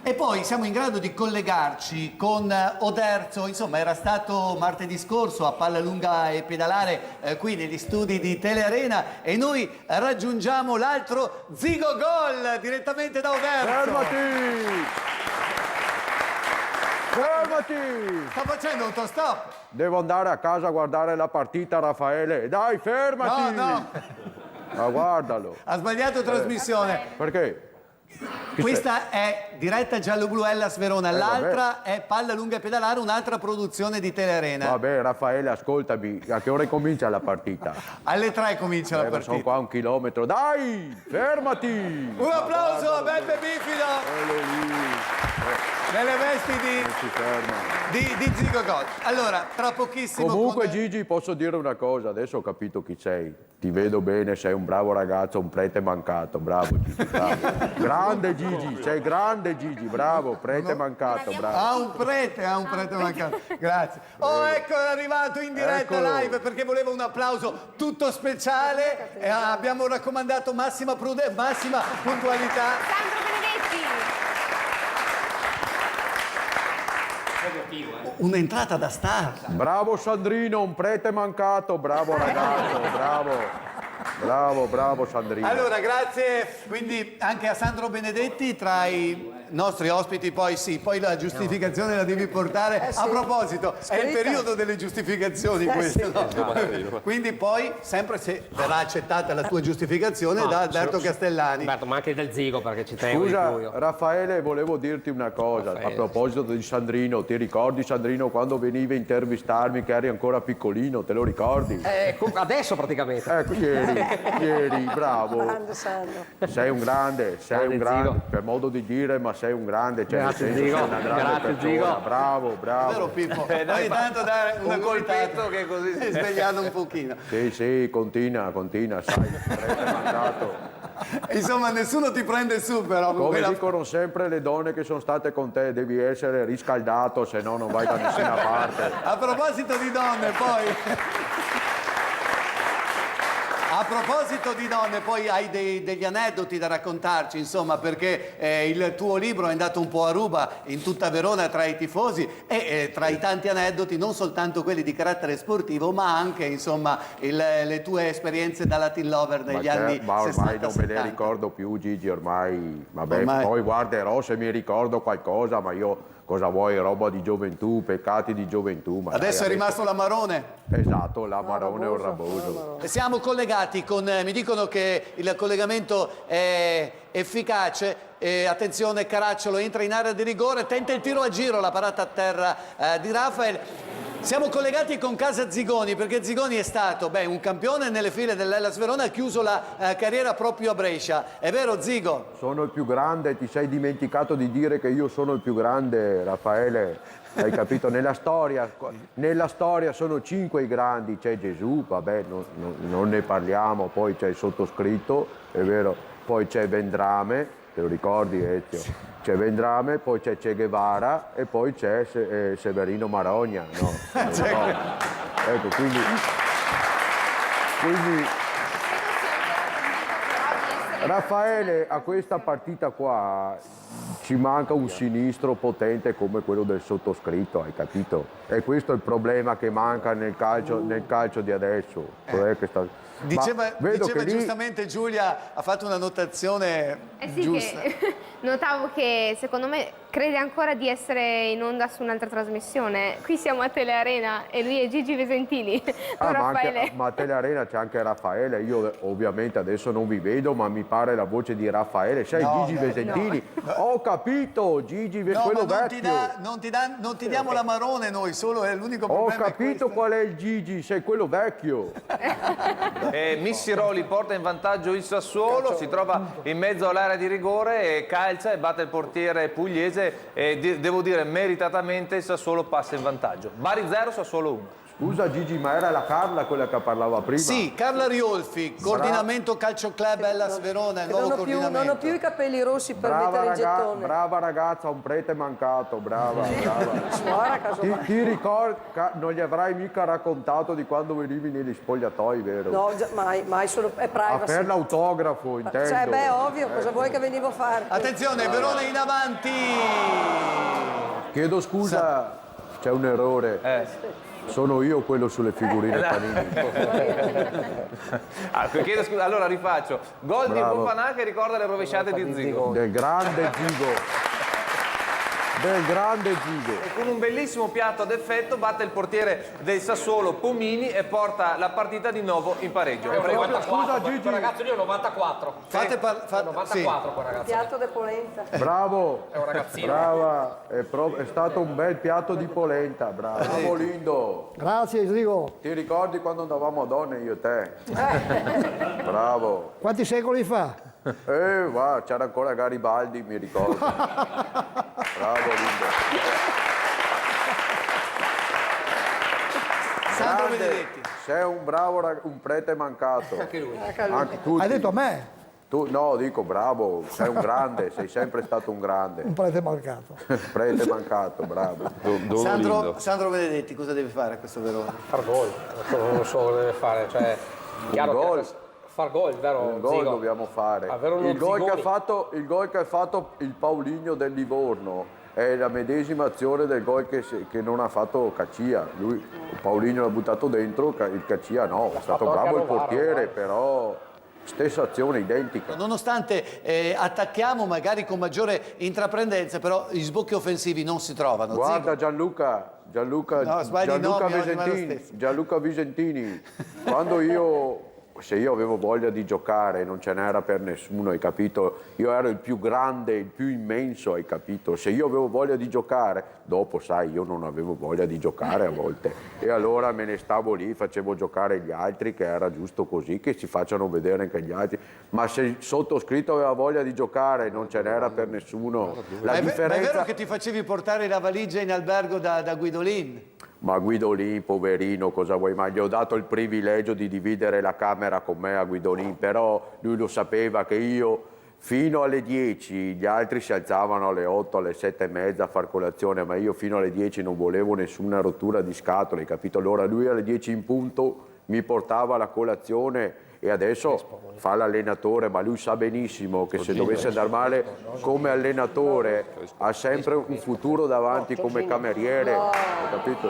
E poi siamo in grado di collegarci con Oderzo, insomma era stato martedì scorso a Pallalunga e Pedalare qui negli studi di Telearena e noi raggiungiamo l'altro Zigo Gol direttamente da Oderzo. Fermati! Fermati! Sta facendo autostop. Devo andare a casa a guardare la partita, Raffaele. Dai, fermati! No. Ma guardalo. Ha sbagliato trasmissione. Perché? Questa è diretta giallo-blu Hellas Verona, l'altra è Pallalunga e Pedalare, un'altra produzione di Telearena. Vabbè, Raffaele, ascoltami, a che ora comincia la partita? Alle 3 comincia la Ma sono partita. qua 1 chilometro. Dai, fermati! Un applauso a Beppe Bifido nelle vesti Non si ferma. di Zigo Gol. Allora, tra pochissimo... Comunque, con- Gigi, posso dire una cosa, adesso ho capito chi sei. Ti vedo bene, sei un bravo ragazzo, un prete mancato. Bravo, Gigi, bravo. Grande Gigi, sei grande Gigi, bravo, prete mancato, bravo. Ha un prete mancato. Grazie. Oh, ecco, è arrivato in diretta Eccolo. live perché voleva un applauso tutto speciale. E abbiamo raccomandato massima puntualità. Sandro Benedetti! Un'entrata da star. Bravo Sandrino, un prete mancato, bravo ragazzo, bravo. Bravo Sandrino. Allora, grazie quindi anche a Sandro Benedetti tra i nostri ospiti, poi sì, poi la giustificazione la devi portare. A proposito, è il periodo delle giustificazioni questo, no? Quindi poi, sempre se verrà accettata la tua giustificazione da Alberto Castellani. Alberto, ma anche del Zigo perché ci tengo di più Scusa, io. Raffaele, volevo dirti una cosa. A proposito di Sandrino, ti ricordi Sandrino quando veniva a intervistarmi che eri ancora piccolino, te lo ricordi? Adesso praticamente. Ecco, ieri, bravo. Sei un grande, Zigo. per modo di dire, ma sei un grande, cioè Grazie, nel senso Zigo. sei una grande Grazie, persona. Zigo. Bravo. Vero Pippo? Ogni tanto dare una colpetto che così si è svegliato un pochino. Sì, continua, sai, prete mancato. Insomma, nessuno ti prende su però. con Come quella- dicono sempre le donne che sono state con te, devi essere riscaldato, se no non vai da nessuna parte. A proposito di donne, poi... A proposito di donne, poi hai degli aneddoti da raccontarci, insomma, perché il tuo libro è andato un po' a ruba in tutta Verona tra i tifosi e tra i tanti aneddoti, non soltanto quelli di carattere sportivo, ma anche, insomma, le tue esperienze da Latin Lover negli anni 60. Ma ormai non me ne 70. ricordo più, Gigi, ormai, vabbè, Ormai. poi guarderò se mi ricordo qualcosa, ma io cosa vuoi, roba di gioventù, peccati di gioventù. Ma Adesso dai, è rimasto l'amarone. Esatto, l'amarone o il raboso. Siamo collegati con, mi dicono che il collegamento è efficace, attenzione Caracciolo entra in area di rigore, tenta il tiro a giro, la parata a terra di Rafael. Siamo collegati con Casa Zigoni perché Zigoni è stato un campione nelle file dell'Hellas Verona, ha chiuso la carriera proprio a Brescia, è vero Zigo? Sono il più grande, ti sei dimenticato di dire che io sono il più grande, Raffaele, hai capito? Nella storia sono 5 i grandi, c'è Gesù, vabbè, non ne parliamo, poi c'è il sottoscritto, è vero, poi c'è Vendrame, te lo ricordi Ezio? C'è Vendrame, poi c'è Che Guevara e poi c'è Severino Marogna, no? Ecco, quindi Raffaele, a questa partita qua ci manca un sinistro potente come quello del sottoscritto, hai capito? E questo è il problema che manca nel calcio di adesso. Cioè che Diceva vedo che lì- giustamente Giulia, ha fatto una notazione Sì, giusta. che notavo che secondo me crede ancora di essere in onda su un'altra trasmissione. Qui siamo a Telearena e lui è Gigi Vesentini, con Raffaele. Ma a Telearena c'è anche Raffaele, io ovviamente adesso non vi vedo, ma mi pare la voce di Raffaele, sei Gigi Vesentini? Ho capito, Gigi, No, quello ma vecchio. non ti diamo l'amarone noi, solo è l'unico Ho problema. è capito questo. qual è il Gigi, sei quello vecchio. Missiroli porta in vantaggio il Sassuolo, si trova in mezzo all'area di rigore e calcia e batte il portiere pugliese e devo dire meritatamente il Sassuolo passa in vantaggio. Bari 0, Sassuolo 1. Scusa Gigi, ma era la Carla quella che parlava prima? Sì, Carla Riolfi, coordinamento Calcio Club Hellas Verona, il Che nuovo non coordinamento. ho più i capelli rossi per mettere il gettone. Brava ragazza, un prete mancato, brava. Suora, casomai. Ti ricordi, non gli avrai mica raccontato di quando venivi negli spogliatoi, vero? No, mai, è A privacy. per l'autografo, intendo. Cioè, beh, ovvio, cosa vuoi che venivo a fare? Attenzione, Verona in avanti! Chiedo scusa, c'è un errore. Sono io quello sulle figurine Panini. Chiedo scusa, allora rifaccio. Gol di Bravo. Fofana che ricorda le rovesciate di Zigo. Del grande Zigo. Del grande Zigo. E con un bellissimo piatto ad effetto batte il portiere del Sassuolo Pomini e porta la partita di nuovo in pareggio. Scusa Gigi. Quel ragazzo lì è un 94. Fate È un 94 quel ragazzo. Piatto de polenta. Bravo. È un ragazzino. Brava, è stato un bel piatto di polenta, bravo Lindo. Grazie Zigo. Ti ricordi quando andavamo a Donne io e te? Bravo. Quanti secoli fa? Va, c'era ancora Garibaldi, mi ricordo. Bravo Lindo. Sandro Grande, Benedetti. sei un bravo un prete mancato. Anche lui. Anche tutti. Hai detto a me? No, dico bravo, sei un grande, sei sempre stato un grande. Un prete marcato. Prete mancato, bravo. Sandro Benedetti, cosa deve fare questo Verona? Far gol. Non so cosa deve fare. Cioè, chiaro gol. che far gol, vero? Un gol Zigo? dobbiamo fare. Avere uno Il gol che Zigoni. il gol che ha fatto il Paulinho del Livorno è la medesima azione del gol che non ha fatto Caccia. Lui, Paulinho l'ha buttato dentro, il Caccia no. È stato fatto anche bravo il a Novara, portiere, guarda. però stessa azione identica. Nonostante attacchiamo magari con maggiore intraprendenza, però gli sbocchi offensivi non si trovano. Guarda Zigo. Gianluca sbagli i nomi, oggi va lo Visentini, stesso. Gianluca Visentini, se io avevo voglia di giocare non ce n'era per nessuno, hai capito? Io ero il più grande, il più immenso, hai capito? Se io avevo voglia di giocare, dopo sai, io non avevo voglia di giocare a volte e allora me ne stavo lì, facevo giocare gli altri, che era giusto così, che si facciano vedere anche gli altri, ma se il sottoscritto aveva voglia di giocare non ce n'era per nessuno. La Ma è differenza... vero che ti facevi portare la valigia in albergo da Guidolin? Ma Guidolin, poverino, cosa vuoi? Ma gli ho dato il privilegio di dividere la camera con me a Guidolin, però lui lo sapeva che io fino alle 10, gli altri si alzavano alle 8, alle 7 e mezza a far colazione, ma io fino alle 10 non volevo nessuna rottura di scatole, hai capito? Allora lui alle 10 in punto mi portava la colazione e adesso fa l'allenatore, ma lui sa benissimo che se dovesse andare male come allenatore ha sempre un futuro davanti come cameriere, hai capito?